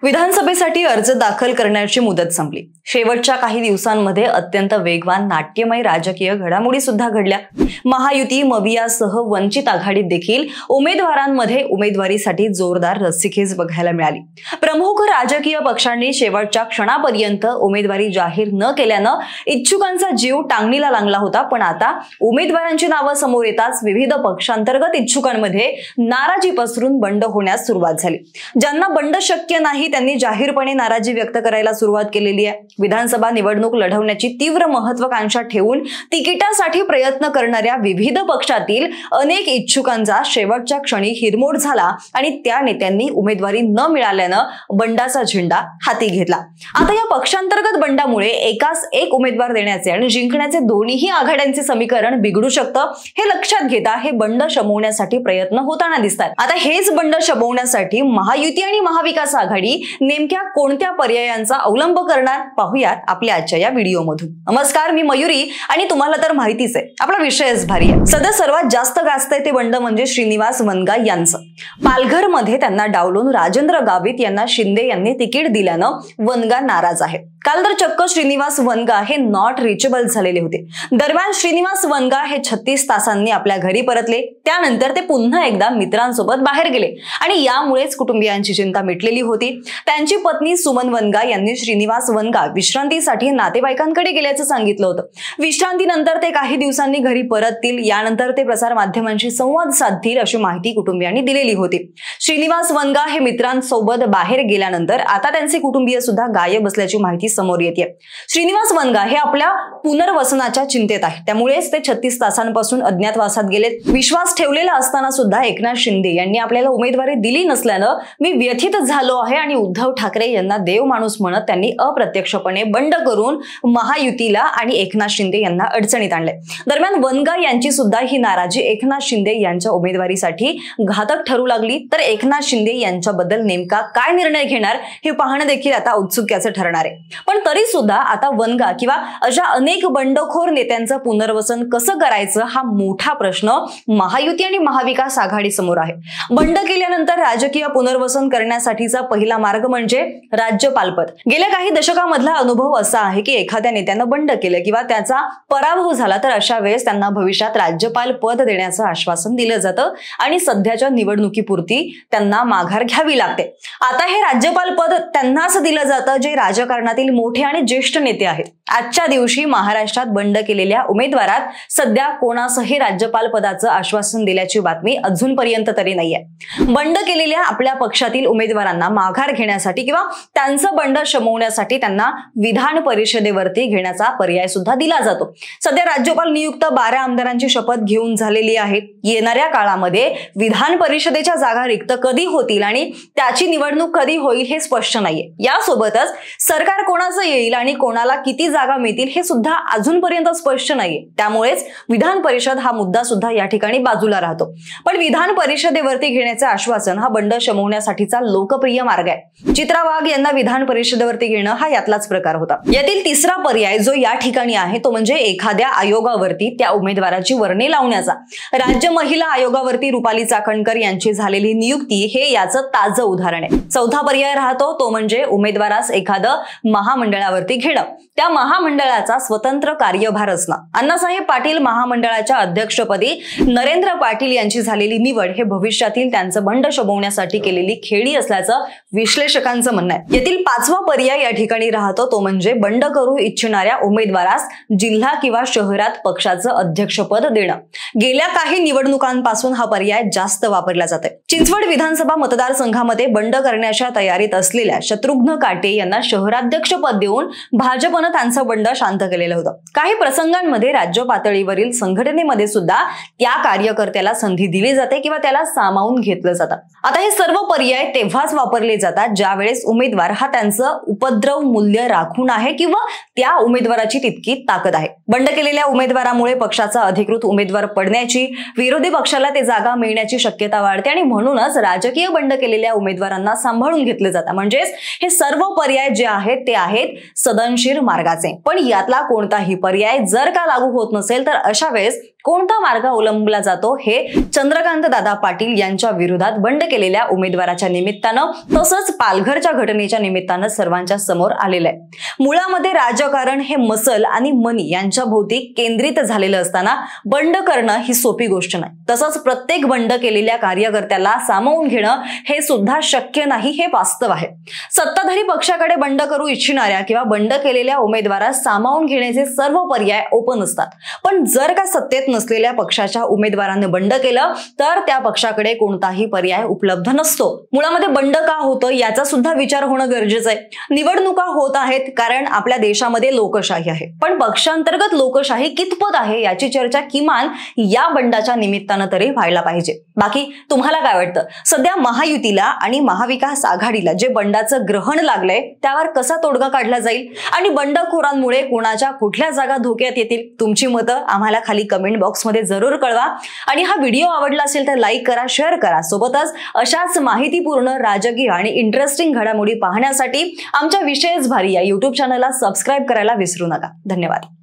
विधानसभेसाठी अर्ज दाखल करण्याची मुदत संपली। शेवटच्या काही दिवसांमध्ये अत्यंत वेगवान नाट्यमय राजकीय घडामोडी सुद्धा घडल्या। महायुती, मवियासह वंचित आघाडीत देखील उमेदवारांमध्ये उमेदवारीसाठी जोरदार रस्सीखेच बघायला मिळाली। प्रमुख राजकीय पक्षांनी शेवटच्या क्षणापर्यंत उमेदवारी जाहीर न केल्यानं इच्छुकांचा जीव टांगणीला लागला होता। पण आता उमेदवारांची नावं समोर येताच विविध पक्षांतर्गत इच्छुकांमध्ये नाराजी पसरून बंड होण्यास सुरुवात झाली। ज्यांना बंड शक्य नाही त्यांनी जाहीरपणे नाराजी व्यक्त करायला सुरुवात केलेली आहे। विधानसभा निवडणूक लढवण्याची तीव्र महत्त्वाकांक्षा ठेवून तिकिटासाठी प्रयत्न करणाऱ्या विविध पक्षातील अनेक इच्छुकांचा शेवटच्या क्षणी हिरमोड झाला आणि त्या नेत्यांनी उमेदवारी न मिळाल्यानं बंडाचा झेंडा हाती घेतला। आता या पक्षांतर्गत बंडामुळे एकास एक उमेदवार देण्याचे आणि जिंकण्याचे दोन्हीही आघाड्यांचे समीकरण बिघडू शकतं। हे लक्षात घेता हे बंड शमवण्यासाठी प्रयत्न होताना दिसतात। आता हेच बंड शमवण्यासाठी महायुती आणि महाविकास आघाडी नेमक्या कोणत्या पर्यायांचा अवलंब करणार पाहूयात आपल्या आजच्या या व्हिडिओमधून। नमस्कार, मी मयुरी आणि तुम्हाला तर माहितीच आहे आपला विषयच भारी आहे। सध्या सर्वात जास्त गाजतंय ते बंड म्हणजे श्रीनिवास वनगा यांचं। पालघरमध्ये त्यांना डावलून राजेंद्र गावित यांना शिंदे यांनी तिकीट दिल्यानं वनगा नाराज आहेत। काल तर चक्क श्रीनिवास वनगा हे नॉट रिचेबल झालेले होते। दरम्यान श्रीनिवास वनगा हे 36 तासांनी आपल्या घरी परतले। त्यानंतर ते पुन्हा एकदा मित्रांसोबत बाहेर गेले आणि यामुळेच कुटुंबियांची चिंता मिटलेली होती। त्यांची पत्नी सुमन वनगा यांनी श्रीनिवास वनगा विश्रांतीसाठी नातेवाईकांकडे गेल्याचं सांगितलं होतं। विश्रांतीनंतर ते काही दिवसांनी घरी परततील, यानंतर ते प्रसार माध्यमांशी संवाद साधतील अशी माहिती कुटुंबियांनी दिलेली होती। श्रीनिवास वनगा हे मित्रांसोबत बाहेर गेल्यानंतर आता त्यांचे कुटुंबीय सुद्धा गायब असल्याची माहिती समोर येते। श्रीनिवास वनगा हे आपल्या पुनर्वसनाच्या चिंतेत आहेत, त्यामुळेच ते 36 तासांपासून अज्ञातवासात गेलेत। विश्वास ठेवलेला असताना सुद्धा एकनाथ शिंदे यांनी आपल्याला उमेदवारी दिली नसल्यानं मी व्यथित झालो आहे आणि उद्धव ठाकरे यांना देव माणूस म्हणत त्यांनी अप्रत्यक्षपणे बंड करून महायुतीला आणि एकनाथ शिंदे यांना अडचणीत आणले। दरम्यान वनगा यांची सुद्धा ही नाराजी एकनाथ शिंदे यांच्या उमेदवारीसाठी घातक ठरू लागली। तर एकनाथ शिंदे यांच्याबद्दल नेमका काय निर्णय घेणार हे पाहणं देखील आता औत्सुक्याचं ठरणार आहे। पण तरी सुद्धा आता वनगा किंवा अशा अनेक बंडखोर नेत्यांचं पुनर्वसन कसं करायचं हा मोठा प्रश्न महायुती आणि महाविकास आघाडी समोर आहे। बंड केल्यानंतर राजकीय पुनर्वसन करण्यासाठीचा पहिला मार्ग म्हणजे राज्यपालपद। गेल्या काही दशकामधला अनुभव असा आहे की एखाद्या नेत्यानं बंड केलं किंवा त्याचा पराभव झाला तर अशा वेळेस त्यांना भविष्यात राज्यपाल पद देण्याचं आश्वासन दिलं जातं आणि सध्याच्या निवडणुकीपुरती त्यांना माघार घ्यावी लागते। आता हे राज्यपाल पद त्यांनाच दिलं जातं जे राजकारणातील मोठे आणि ज्येष्ठ नेते आहेत। आजच्या दिवशी महाराष्ट्रात बंड केलेल्या उमेदवारात सध्या कोणासही राज्यपाल पदाचं आश्वासन दिल्याची बातमी अजूनपर्यंत तरी नाहीये। बंड केलेल्या आपल्या पक्षातील उमेदवारांना माघार घेण्यासाठी किंवा त्यांचं बंड शमवण्यासाठी त्यांना विधान परिषदेवरती घेण्याचा पर्याय सुद्धा दिला जातो। सध्या राज्यपाल नियुक्त 12 आमदारांची शपथ घेऊन झालेली आहे। येणाऱ्या काळामध्ये विधान परिषदेच्या जागा रिक्त कधी होतील आणि त्याची निवडणूक कधी होईल हे स्पष्ट नाहीये। यासोबतच सरकार कोणाचं येईल आणि कोणाला किती जागा मिळतील हे सुद्धा अजूनपर्यंत स्पष्ट नाहीये। त्यामुळेच विधान परिषद हा मुद्दा सुद्धा या ठिकाणी बाजूला राहतो। पण विधान परिषदेवरती घेण्याचे आश्वासन हा बंड शमवण्यासाठीचा लोकप्रिय मार्ग आहे। चित्रा वाघ यांना विधान परिषदेवरती घेणं हा यातलाच प्रकार होता। यातील तिसरा पर्याय जो या ठिकाणी आहे तो म्हणजे एखाद्या आयोगावरती त्या उमेदवाराची वर्णी लावण्याचा। राज्य महिला आयोगावरती रुपाली चाकणकर यांची झालेली नियुक्ती हे याचं ताजं उदाहरण आहे। चौथा पर्याय राहतो तो म्हणजे उमेदवारास एखादं महामंडळावरती घेणं, त्या महामंडळाचा स्वतंत्र कार्यभार असणं। अण्णासाहेब पाटील महामंडळाच्या अध्यक्षपदी नरेंद्र पाटील यांची झालेली निवड हे भविष्यातील त्यांचं बंड शमवण्यासाठी केलेली खेळी असल्याचं विश्लेषकांचं म्हणणं आहे। यातील पाचवा पर्याय या ठिकाणी राहतो तो म्हणजे बंड करू इच्छिणाऱ्या उमेदवारास जिल्हा किंवा शहरात पक्षाचं अध्यक्षपद देणं। गेल्या काही निवडणुकांपासून हा पर्याय जास्त वापरला जातोय। चिंचवड विधानसभा मतदारसंघामध्ये बंड करण्याच्या तयारीत असलेल्या शत्रुघ्न काटे यांना शहराध्यक्ष पद देऊन भाजपनं त्यांचं बंड शांत केलेलं होतं। काही प्रसंगांमध्ये राज्य पातळीवरील संघटनेमध्ये सुद्धा त्या कार्यकर्त्याला संधी दिली जाते किंवा त्याला सामावून घेतलं जातं। आता हे सर्व पर्याय तेव्हाच वापरले जातात ज्या वेळेस उमेदवार हा त्यांचं उपद्रव मूल्य राखून आहे किंवा त्या उमेदवाराची तितकी ताकद आहे। बंड केलेल्या उमेदवारामुळे पक्षाचा अधिकृत उमेदवार पडण्याची, विरोधी पक्षाला ते जागा मिळण्याची शक्यता वाढते आणि म्हणूनच राजकीय बंड केलेल्या उमेदवारांना सांभाळून घेतलं जातं। म्हणजेच हे सर्व पर्याय जे आहेत ते आहेत सदनशीर मार्गाचे। पण यातला कोणताही पर्याय जर का लागू होत नसेल तर अशा वेळेस कोणता मार्ग अवलंबला जातो हे चंद्रकांत दादा पाटील यांच्या विरोधात बंड केलेल्या उमेदवाराच्या निमित्तानं तसंच पालघरच्या घटनेच्या निमित्तानं सर्वांच्या समोर आलेलं आहे। मुळामध्ये राजकारण हे मसल आणि मनी यांच्या भोवती केंद्रित झालेलं असताना बंड करणं ही सोपी गोष्ट नाही। तसंच प्रत्येक बंड केलेल्या कार्यकर्त्याला सामावून घेणं हे सुद्धा शक्य नाही हे वास्तव आहे। सत्ताधारी पक्षाकडे बंड करू इच्छिणाऱ्या किंवा बंड केलेल्या उमेदवारास सामावून घेण्याचे सर्व पर्याय ओपन असतात, पण जर का सत्तेत नसलेल्या पक्षाच्या उमेदवाराने बंड केलं तर त्या पक्षाकडे कोणताही पर्याय उपलब्ध नसतो। मुळामध्ये बंड का होतं याचा सुद्धा विचार होणं गरजेचं आहे। निवडणुका होत आहेत कारण आपल्या देशामध्ये लोकशाही आहे, पण पक्षांतर्गत लोकशाही कितपत आहे याची चर्चा किमान या बंडाच्या निमित्तानं तरी व्हायला पाहिजे। बाकी तुम्हाला काय वाटतं? सध्या महायुतीला आणि महाविकास आघाडीला जे बंडाचं ग्रहण लागलंय त्यावर कसा तोडगा काढला जाईल आणि बंडखोरांमुळे कोणाच्या कुठल्या जागा धोक्यात येतील? तुमची मतं आम्हाला खाली कमेंट बॉक्समध्ये जरूर कळवा आणि हा व्हिडिओ आवडला असेल तर लाईक करा, शेअर करा। सोबतच अशाच माहितीपूर्ण, राजकीय आणि इंटरेस्टिंग घडामोडी पाहण्यासाठी आमच्या विशेष भारी या YouTube चॅनलला सबस्क्राईब करायला विसरू नका। धन्यवाद।